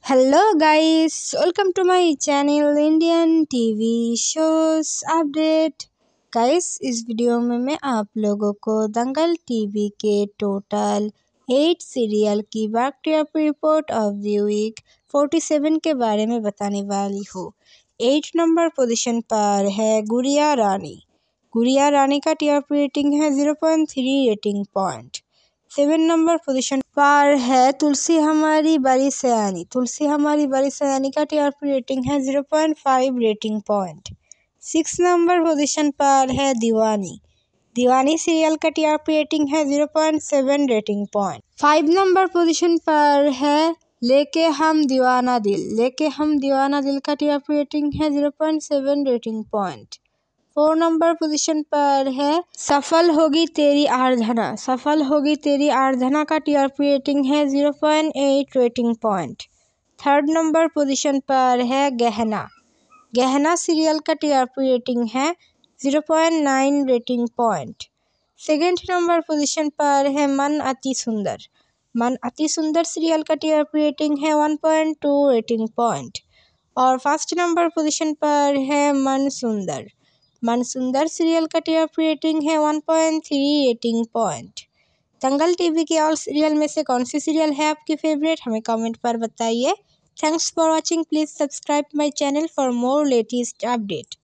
Hello guys, welcome to my channel Indian TV shows update. Guys, इस video में मैं आप लोगों को दंगल टीवी के टोटल 8 सीरियल की box office report of the week 47 के बारे में बताने वाली हूँ। 8 नंबर पोजीशन पर है गुड़िया रानी। गुड़िया रानी का टीआरपी रेटिंग है 0.3 रेटिंग पॉइंट। 7 नंबर पोजीशन पर है तुलसी हमारी बड़ी सयानी। तुलसी हमारी बड़ी सयानी का टीआरपी रेटिंग है 0.5 रेटिंग पॉइंट। 6 नंबर पोजीशन पर है दीवानी। दीवानी सीरियल का टीआरपी रेटिंग है 0.7 रेटिंग पॉइंट। 5 नंबर पोजीशन पर है लेके हम दीवाना दिल। लेके हम दीवाना दिल का टीआरपी रेटिंग है 0.7 रेटिंग पॉइंट। 4 नंबर पोजीशन पर है सफल होगी तेरी आराधना। सफल होगी तेरी आराधना का टीआरपी रेटिंग है 0.8 rating point. 3rd number position पर है गहना। गहना सीरियल का टीआरपी रेटिंग है 0.9 rating point. 2nd number position पर है मन अति सुंदर। मन अति सुंदर सीरियल का टीआरपी रेटिंग है 1.2 रेटिंग पॉइंट। और 1st नंबर पोजीशन पर है मन सुंदर। मन सुंदर सीरियल का टीआरपी रेटिंग है 1.3 रेटिंग पॉइंट। दंगल टीवी के ऑल सीरियल में से कौन सी सीरियल है आपकी फेवरेट, हमें कमेंट पर बताइए। Thanks for watching. Please subscribe my channel for more latest update.